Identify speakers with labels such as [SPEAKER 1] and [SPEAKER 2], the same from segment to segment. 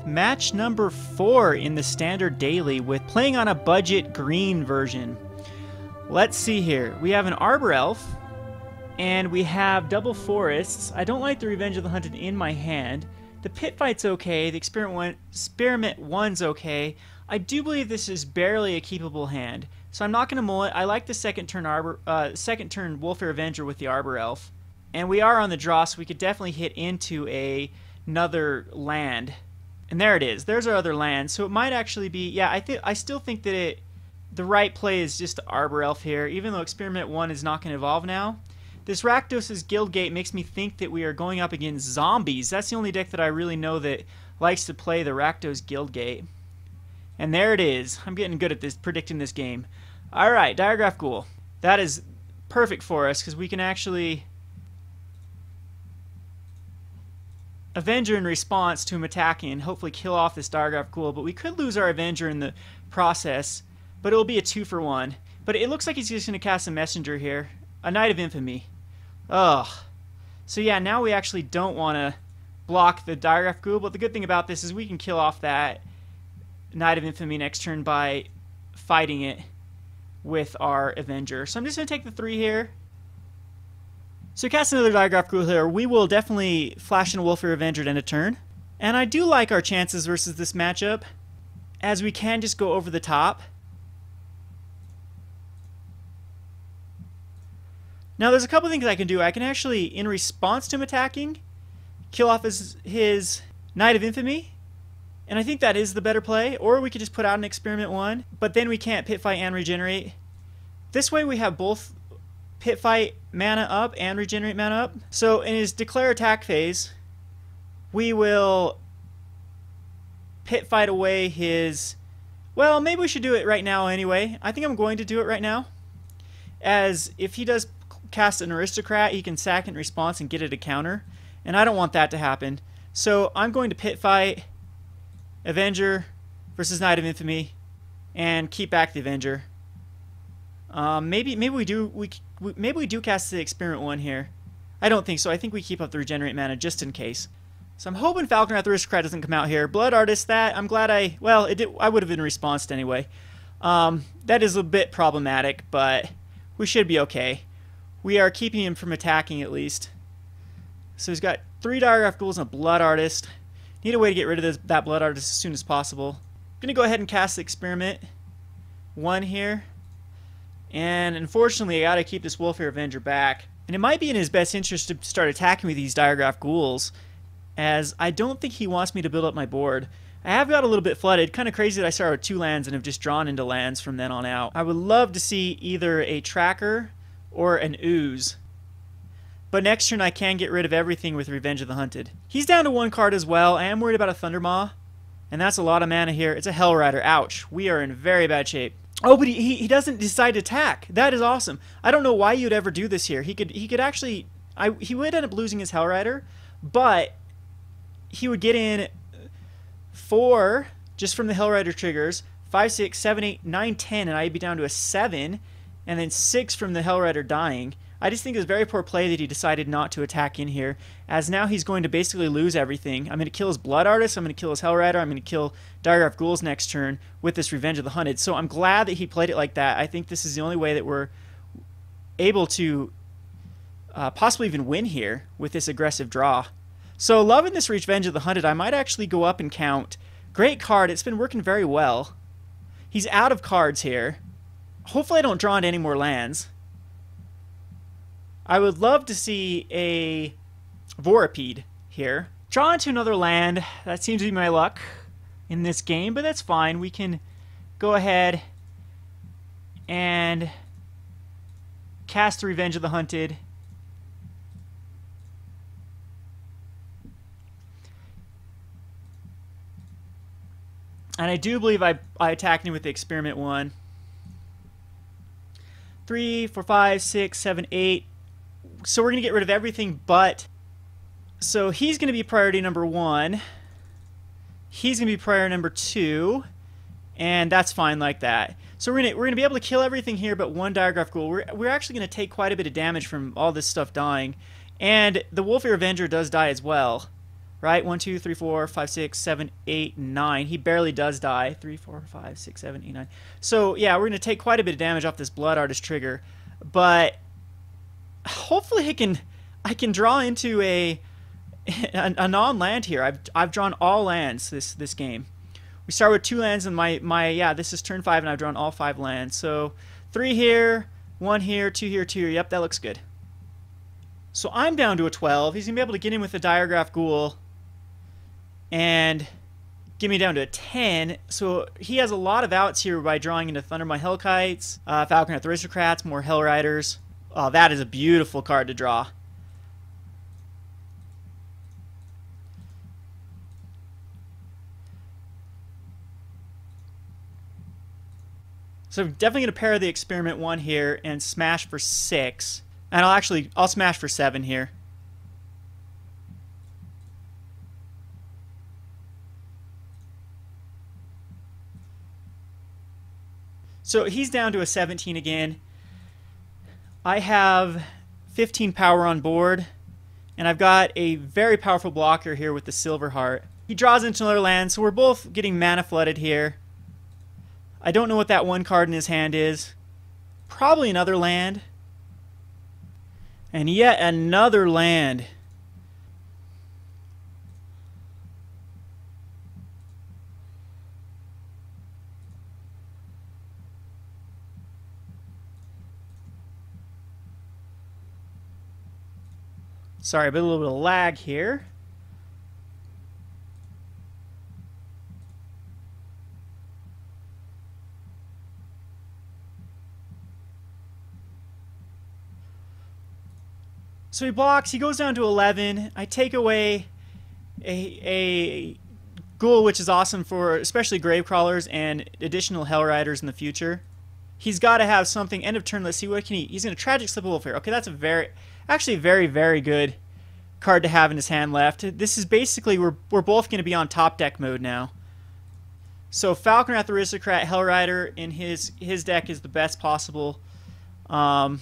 [SPEAKER 1] Match number 4 in the standard daily with playing on a budget green version. Let's see here. We have an Arbor Elf, and we have double forests. I don't like the Revenge of the Hunted in my hand. The Pit Fight's okay. The Experiment 1's okay. I do believe this is barely a keepable hand, so I'm not going to mull it. I like the second turn Wolfir Avenger with the Arbor Elf, and we are on the draw, so we could definitely hit into another land. And there it is. There's our other land. So it might actually be, yeah, I still think that the right play is just the Arbor Elf here, even though Experiment 1 is not going to evolve now. This Rakdos' Guildgate makes me think that we are going up against zombies. That's the only deck that I really know that likes to play the Rakdos Guildgate. And there it is. I'm getting good at this, predicting this game. Alright, Diregraph Ghoul. That is perfect for us, because we can actually Avenger in response to him attacking and hopefully kill off this Diregraph Ghoul. But we could lose our Avenger in the process, but it'll be a 2-for-1. But it looks like he's just going to cast a Messenger here. A Knight of Infamy. Ugh. So yeah, now we actually don't want to block the Diregraph Ghoul, but the good thing about this is we can kill off that Knight of Infamy next turn by fighting it with our Avenger. So I'm just going to take the 3 here. So cast another Diregraph Ghoul here. We will definitely flash in a Wolfir Avenger at end of turn. And I do like our chances versus this matchup, as we can just go over the top. Now there's a couple things I can do. I can actually, in response to him attacking, kill off his Knight of Infamy. And I think that is the better play. Or we could just put out an Experiment 1, but then we can't Pit Fight and regenerate. This way we have both Pit Fight mana up and regenerate mana up. So in his Declare attack phase, we will Pit Fight away his... Well, maybe we should do it right now anyway. I think I'm going to do it right now, as if he does cast an Aristocrat, he can sack it in response and get it a counter, and I don't want that to happen. So I'm going to Pit Fight Avenger versus Knight of Infamy and keep back the Avenger. Maybe we do cast the Experiment 1 here. I don't think so. I think we keep up the regenerate mana just in case. So I'm hoping Falconwrath Aristocrat doesn't come out here. Blood Artist, that I'm glad I would have been responsed anyway. That is a bit problematic, but we should be okay. We are keeping him from attacking at least. So he's got 3 Diregraph Ghouls and a Blood Artist. Need a way to get rid of that Blood Artist as soon as possible. I'm going to go ahead and cast the Experiment 1 here. And unfortunately, I got to keep this Wolfir Avenger back. And it might be in his best interest to start attacking with these Diregraph Ghouls, as I don't think he wants me to build up my board. I have got a little bit flooded. Kind of crazy that I started with 2 lands and have just drawn into lands from then on out. I would love to see either a Tracker or an Ooze. But next turn I can get rid of everything with Revenge of the Hunted. He's down to 1 card as well. I am worried about a Thundermaw, and that's a lot of mana here. It's a Hellrider. Ouch. We are in very bad shape. Oh, but he doesn't decide to attack. That is awesome. I don't know why you'd ever do this here. He could actually... he would end up losing his Hellrider, but he would get in 4 just from the Hellrider triggers, 5, 6, 7, 8, 9, 10, and I'd be down to a 7, and then 6 from the Hellrider dying. I just think it's very poor play that he decided not to attack in here, as now he's going to basically lose everything. I'm going to kill his Blood Artist, I'm going to kill his Hellrider, I'm going to kill Diregraph Ghouls next turn with this Revenge of the Hunted. So I'm glad that he played it like that. I think this is the only way that we're able to possibly even win here with this aggressive draw. So loving this Revenge of the Hunted. I might actually go up and count. Great card. It's been working very well. He's out of cards here. Hopefully I don't draw into any more lands. I would love to see a Vorapede here. Draw into another land. That seems to be my luck in this game, but that's fine. We can go ahead and cast the Revenge of the Hunted. And I do believe I attacked him with the Experiment 1. 3, 4, 5, 6, 7, 8. So we're going to get rid of everything but... So he's going to be priority number 1. He's going to be priority number 2. And that's fine like that. So we're going to be able to kill everything here but 1 Diregraph Ghoul. We're actually going to take quite a bit of damage from all this stuff dying. And the Wolfir Avenger does die as well. right? 1, 2, 3, 4, 5, 6, 7, 8, 9. He barely does die. 3, 4, 5, 6, 7, 8, 9. So yeah, we're going to take quite a bit of damage off this Blood Artist trigger, but hopefully I can draw into a non-land here. I've drawn all lands this game. We start with 2 lands, and yeah, this is turn 5, and I've drawn all 5 lands. So 3 here, 1 here, 2 here, 2 here. Yep, that looks good. So I'm down to a 12. He's gonna be able to get in with the Diregraph Ghoul and get me down to a 10. So he has a lot of outs here by drawing into Thundermaw Hellkites, Falconwrath Aristocrats, more Hell Riders. Oh, that is a beautiful card to draw. So I'm definitely going to pair the Experiment 1 here and smash for 6. And I'll smash for 7 here. So he's down to a 17 again. I have 15 power on board, and I've got a very powerful blocker here with the Silverheart. He draws into another land, so we're both getting mana flooded here. I don't know what that one card in his hand is. Probably another land. And yet another land. Sorry, but a little bit of lag here. So he blocks, he goes down to 11. I take away a Ghoul, which is awesome for especially Gravecrawlers and additional Hell Riders in the future. He's got to have something. End of turn, let's see what can he... He's going to Tragic Slip of Wolfir. Okay, that's actually a very, very good card to have in his hand left. This is basically, we're both going to be on top deck mode now. So Falconwrath Aristocrat, Hell Rider in his deck is the best possible. Thundermaw,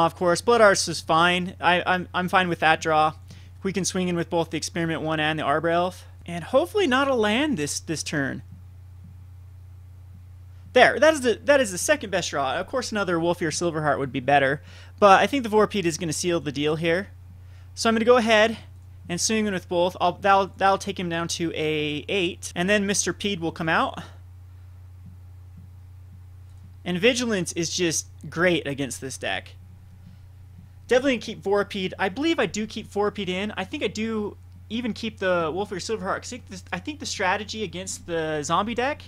[SPEAKER 1] of course. Blood Artist is fine. I'm fine with that draw. We can swing in with both the Experiment 1 and the Arbor Elf. And hopefully not a land this turn. There, that is the second best draw. Of course another Wolfir Silverheart would be better, but I think the Vorapede is going to seal the deal here. So I'm going to go ahead and swing in with both. That'll take him down to a 8, and then Mr. Pede will come out. And Vigilance is just great against this deck. Definitely keep Vorapede. I believe I do keep Vorapede in. I think I do even keep the Wolfir Silverheart. I think the strategy against the zombie deck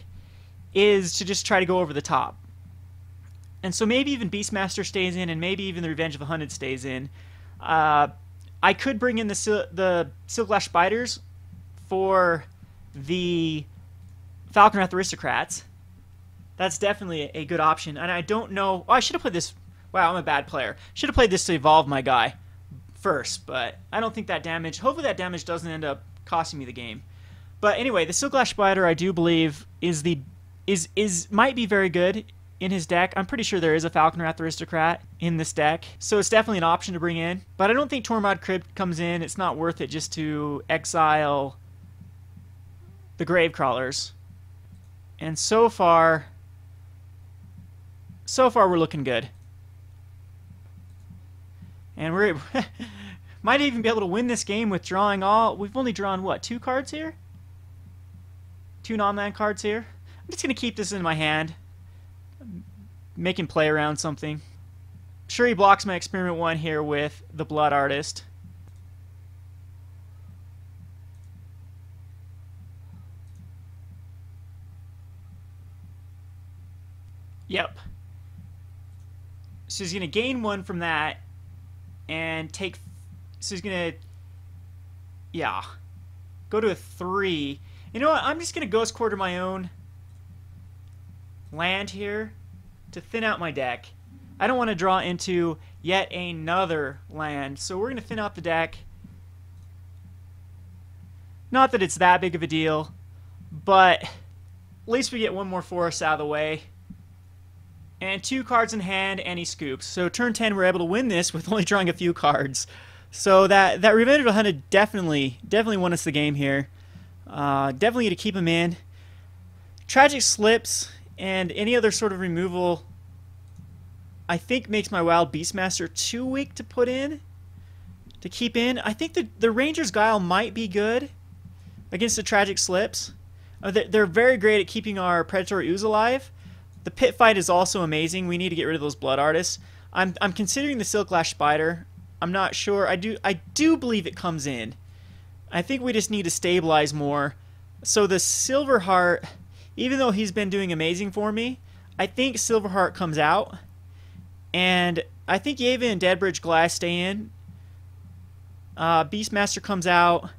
[SPEAKER 1] is to just try to go over the top. And so maybe even Beastmaster stays in, and maybe even the Revenge of the Hunted stays in. I could bring in the Silklash Spiders for the Falconwrath Aristocrats. That's definitely a good option. And I don't know... Oh, I should have played this... Wow, I'm a bad player. Should have played this to evolve my guy first, but I don't think that damage... Hopefully that damage doesn't end up costing me the game. But anyway, the Silklash Spider, I do believe, might be very good in his deck. I'm pretty sure there is a Falconwrath Aristocrat in this deck, so it's definitely an option to bring in. But I don't think Tormod Crypt comes in. It's not worth it just to exile the Gravecrawlers. And so far we're looking good. And we're might even be able to win this game with drawing all... We've only drawn, what, 2 cards here? 2 non-land cards here? I'm just going to keep this in my hand. Make him play around something. Sure, he blocks my Experiment 1 here with the Blood Artist. Yep. So he's going to gain 1 from that and take... So he's going to... Yeah. Go to a 3. You know what? I'm just going to Ghost Quarter my own land here to thin out my deck. I don't want to draw into yet another land, so we're going to thin out the deck. Not that it's that big of a deal, but at least we get 1 more forest out of the way. And 2 cards in hand, and he scoops. So turn 10, we're able to win this with only drawing a few cards. So that Revenge of the Hunted definitely won us the game here. Definitely to keep him in. Tragic Slips and any other sort of removal, I think, makes my Wild Beastmaster too weak to put in, to keep in. I think the Ranger's Guile might be good against the Tragic Slips. They're very great at keeping our Predator Ooze alive. The Pit Fight is also amazing. We need to get rid of those Blood Artists. I'm considering the Silklash Spider. I'm not sure. I do believe it comes in. I think we just need to stabilize more. So the Silverheart, even though he's been doing amazing for me, I think Silverheart comes out. And I think Yeva and Deadbridge Goliath stay in. Beastmaster comes out.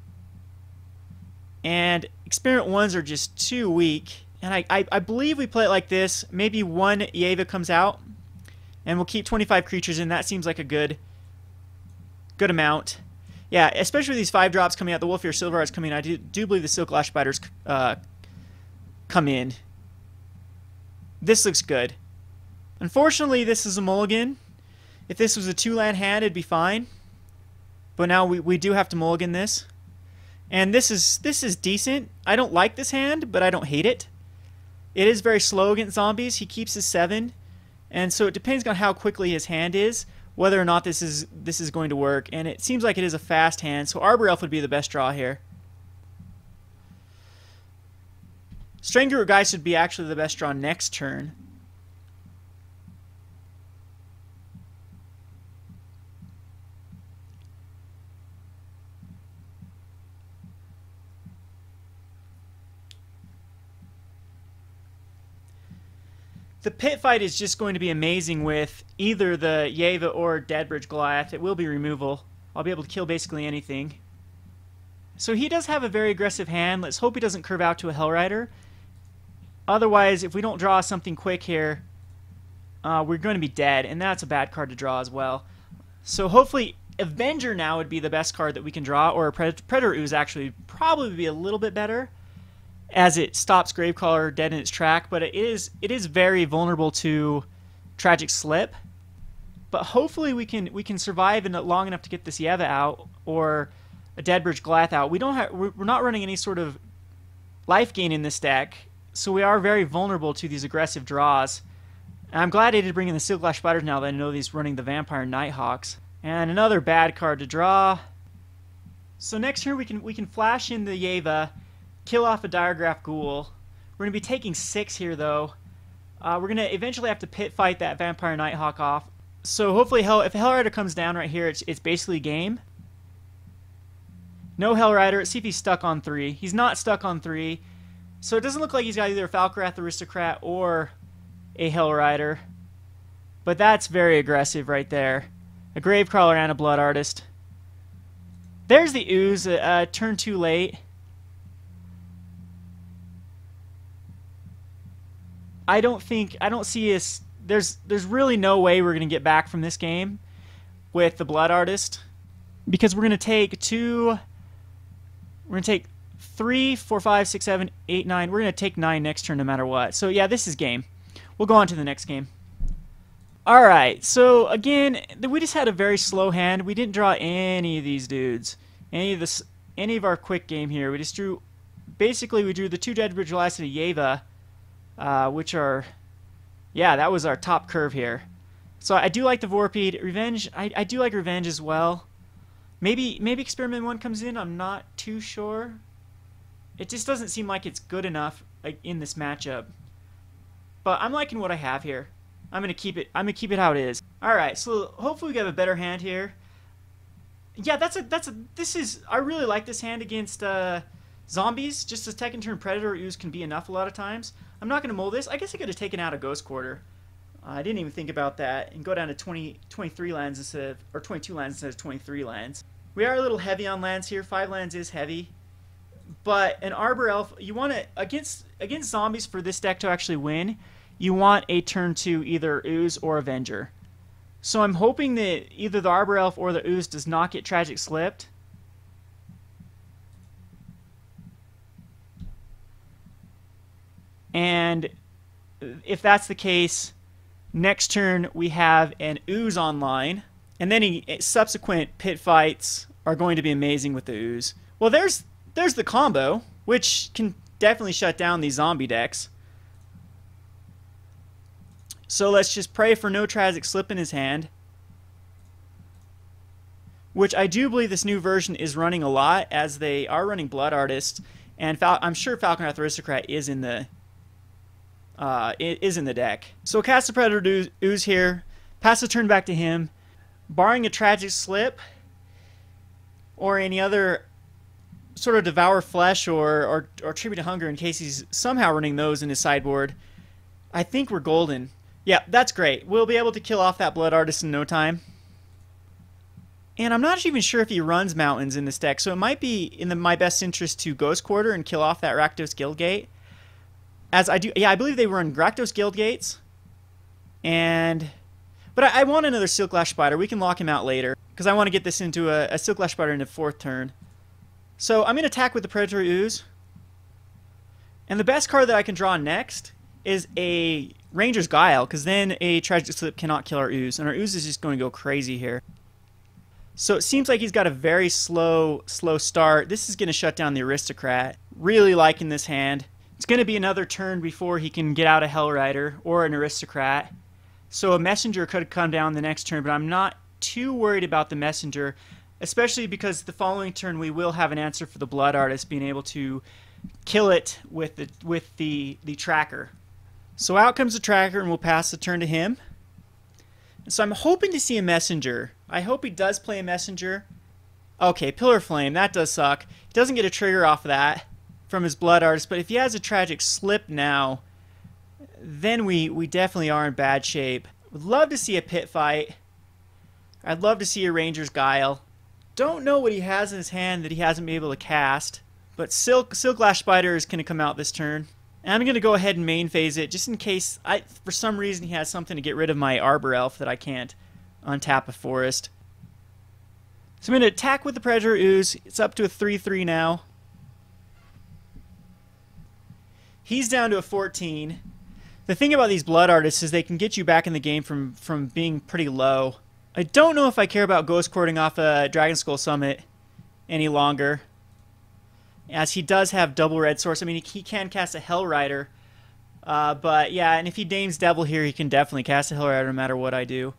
[SPEAKER 1] And Experiment 1s are just too weak. And I believe we play it like this. Maybe one Yeva comes out. And we'll keep 25 creatures in. That seems like a good amount. Yeah, especially with these 5 drops coming out. The Wolfir Silverheart's coming in. I do believe the Silklash Spiders come in. This looks good. Unfortunately, this is a mulligan. If this was a 2-land hand, it'd be fine. But now we do have to mulligan this. And this is decent. I don't like this hand, but I don't hate it. It is very slow against zombies. He keeps his 7. And so it depends on how quickly his hand is, whether or not this is going to work. And it seems like it is a fast hand, so Arbor Elf would be the best draw here. Strangleroot Geist would be actually the best draw next turn. The Pit Fight is just going to be amazing with either the Yeva or Deadbridge Goliath. It will be removal. I'll be able to kill basically anything. So he does have a very aggressive hand. Let's hope he doesn't curve out to a Hellrider. Otherwise, if we don't draw something quick here, we're going to be dead, and that's a bad card to draw as well. So hopefully Avenger now would be the best card that we can draw, or Predator Ooze actually probably be a little bit better, as it stops Gravecaller dead in its track, but it is very vulnerable to Tragic Slip. But hopefully we can survive long enough to get this Yeva out or a Deadbridge Goliath out. We're not running any sort of life gain in this deck, so we are very vulnerable to these aggressive draws. And I'm glad I did bring in the Silklash Spiders now that I know he's running the Vampire Nighthawks. And another bad card to draw. So next turn we can flash in the Yeva, kill off a Diregraph Ghoul. We're going to be taking 6 here, though. We're going to eventually have to pit fight that Vampire Nighthawk off. So hopefully, if Hellrider comes down right here, it's basically game. No Hellrider. Let's see if he's stuck on 3. He's not stuck on 3. So it doesn't look like he's got either a Falcarath Aristocrat or a Hellrider. But that's very aggressive right there. A Gravecrawler and a Blood Artist. There's the Ooze. Turn too late. I don't see us. There's really no way we're gonna get back from this game with the Blood Artist, because we're gonna take 3, 4, 5, 6, 7, 8, 9. We're gonna take 9 next turn no matter what. So yeah, this is game. We'll go on to the next game. All right. So again, we just had a very slow hand. We didn't draw any of these dudes, any of our quick game here. We just drew. Basically, we drew the 2 Deadbridge Goliaths and a Yeva. Which are, yeah, that was our top curve here. So I do like the Vorapede. Revenge, I do like Revenge as well. Maybe Experiment 1 comes in. I'm not too sure. It just doesn't seem like it's good enough in this matchup. But I'm liking what I have here. I'm gonna keep it how it is. All right, so hopefully we have a better hand here. Yeah, I really like this hand against zombies. Just a second turn Predator Ooze can be enough a lot of times. I'm not going to mold this. I guess I could have taken out a Ghost Quarter. I didn't even think about that, and go down to 23 lands instead of, or 22 lands instead of 23 lands. We are a little heavy on lands here. 5 lands is heavy. But an Arbor Elf, you want to, against zombies, for this deck to actually win, you want a turn 2 either Ooze or Avenger. So I'm hoping that either the Arbor Elf or the Ooze does not get Tragic Slipped. And if that's the case, next turn we have an Ooze online. And then subsequent pit fights are going to be amazing with the Ooze. Well, there's the combo, which can definitely shut down these zombie decks. So let's just pray for no Tragic Slip in his hand, which I do believe this new version is running a lot, as they are running Blood Artist, and I'm sure Falconwrath Aristocrat is in the deck. So cast the Predator Ooze here, pass the turn back to him, barring a Tragic Slip or any other sort of Devour Flesh or Tribute to Hunger, in case he's somehow running those in his sideboard. I think we're golden. Yeah, that's great. We'll be able to kill off that Blood Artist in no time. And I'm not even sure if he runs mountains in this deck, so it might be in my best interest to Ghost Quarter and kill off that Rakdos Guildgate. As I do, yeah, I believe they run Rakdos Guildgates. But I want another Silklash Spider. We can lock him out later, because I want to get this into a Silklash Spider in the 4th turn. So I'm going to attack with the Predator Ooze. And the best card that I can draw next is a Ranger's Guile, because then a Tragic Slip cannot kill our Ooze, and our Ooze is just going to go crazy here. So it seems like he's got a very slow start. This is going to shut down the Aristocrat. Really liking this hand. It's going to be another turn before he can get out a Hellrider or an Aristocrat. So a Messenger could come down the next turn, but I'm not too worried about the Messenger, especially because the following turn we will have an answer for the Blood Artist, being able to kill it with the Tracker. So out comes the Tracker, and we'll pass the turn to him. So I'm hoping to see a Messenger. I hope he does play a Messenger. Okay, Pillar Flame, that does suck. He doesn't get a trigger off of that from his Blood Artist, but if he has a Tragic Slip now, then we definitely are in bad shape. Would love to see a pit fight. I'd love to see a Ranger's Guile. Don't know what he has in his hand that he hasn't been able to cast, but Silklash Spider is going to come out this turn. And I'm going to go ahead and main phase it, just in case for some reason he has something to get rid of my Arbor Elf that I can't untap a forest. So I'm going to attack with the Predator Ooze. It's up to a 3-3 now. He's down to a 14. The thing about these Blood Artists is they can get you back in the game from being pretty low. I don't know if I care about Ghost Courting off a Dragon Skull Summit any longer, as he does have double red source. I mean, he can cast a Hellrider, but yeah, and if he names Devil here, he can definitely cast a Hellrider no matter what I do.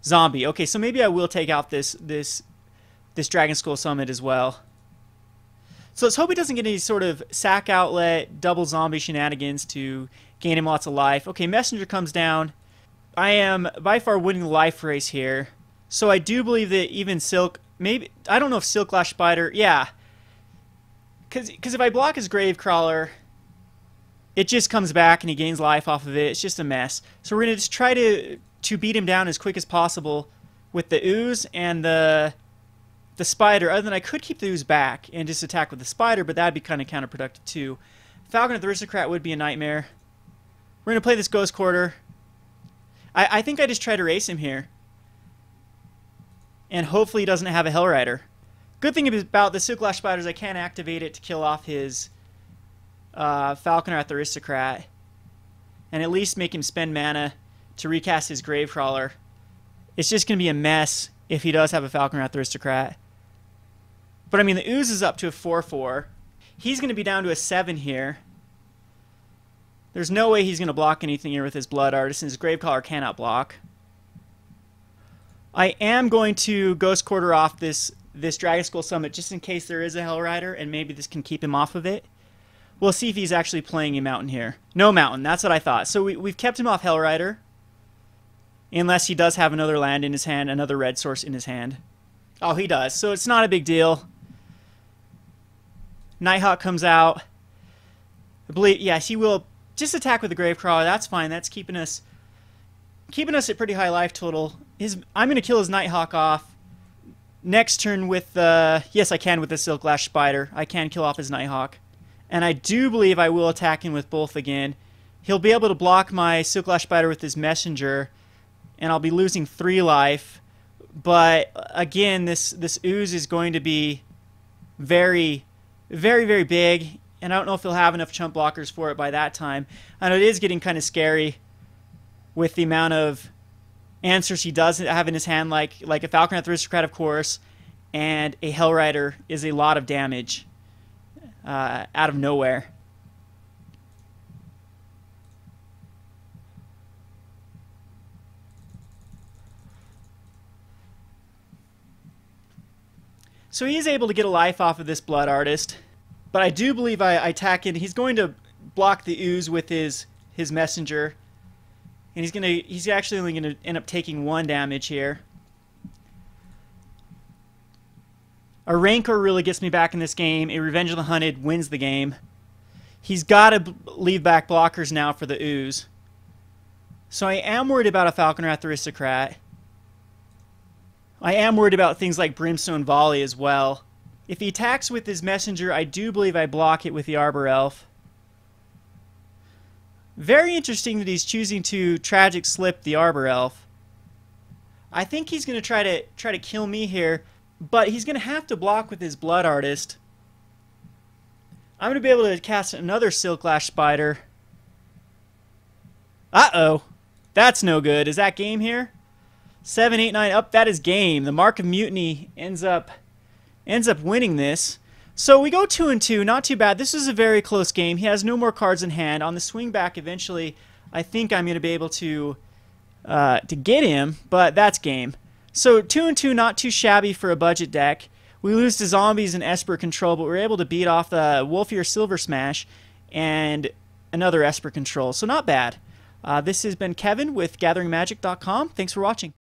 [SPEAKER 1] Zombie. Okay, so maybe I will take out this Dragon Skull Summit as well. So let's hope he doesn't get any sort of sack outlet, double zombie shenanigans to gain him lots of life. Okay, Messenger comes down. I am by far winning the life race here. So I do believe that even maybe, I don't know if Silklash Spider, yeah. Because if I block his Gravecrawler, it just comes back and he gains life off of it. It's just a mess. So we're going to just try to beat him down as quick as possible with the Ooze and the Spider. Other than I could keep the Ooze back and just attack with the Spider, but that would be kind of counterproductive too. Falcon of the Aristocrat would be a nightmare. We're going to play this Ghost Quarter. I think I just try to race him here. And hopefully he doesn't have a Hellrider. Good thing about the Silklash Spider is I can activate it to kill off his Falconwrath Aristocrat. And at least make him spend mana to recast his Gravecrawler. It's just going to be a mess if he does have a Falconwrath Aristocrat. But I mean, the Ooze is up to a 4-4. He's going to be down to a 7 here. There's no way he's going to block anything here with his Blood Artist, and his Gravecrawler cannot block. I am going to Ghost Quarter off this Dragon Skull Summit just in case there is a Hellrider, and maybe this can keep him off of it. We'll see if he's actually playing a Mountain here. No Mountain, that's what I thought. So we've kept him off Hellrider, unless he does have another land in his hand, another red source in his hand. Oh, he does, so it's not a big deal. Nighthawk comes out. I believe, yes, he will just attack with the Gravecrawler. That's fine. That's keeping us at pretty high life total. I'm going to kill his Nighthawk off. Next turn with yes, I can with the Silklash Spider. I can kill off his Nighthawk. And I do believe I will attack him with both again. He'll be able to block my Silklash Spider with his Messenger, and I'll be losing 3 life. But again, this Ooze is going to be very, very, very big, and I don't know if he'll have enough chump blockers for it by that time. I know it is getting kind of scary with the amount of answers he does have in his hand, like a Falconeth Aristocrat, of course, and a Hellrider is a lot of damage out of nowhere. So he is able to get a life off of this Blood Artist, but I do believe I attack in. He's going to block the Ooze with his Messenger, and he's actually only gonna end up taking 1 damage here. A Rancor really gets me back in this game. A Revenge of the Hunted wins the game. He's got to leave back blockers now for the Ooze. So I am worried about a Falconeth Aristocrat. I am worried about things like Brimstone Volley as well. If he attacks with his Messenger, I do believe I block it with the Arbor Elf. Very interesting that he's choosing to Tragic Slip the Arbor Elf. I think he's going to try to kill me here, but he's going to have to block with his Blood Artist. I'm going to be able to cast another Silklash Spider. Uh-oh. That's no good. Is that game here? 7, 8, 9. Up, that is game. The Mark of Mutiny ends up winning this. So we go 2-2. Not too bad. This is a very close game. He has no more cards in hand. On the swing back, eventually, I think I'm going to be able to get him, but that's game. So 2-2, not too shabby for a budget deck. We lose to Zombies and Esper Control, but we're able to beat off the Wolfir Silver Smash and another Esper Control. So not bad. This has been Kevin with GatheringMagic.com. Thanks for watching.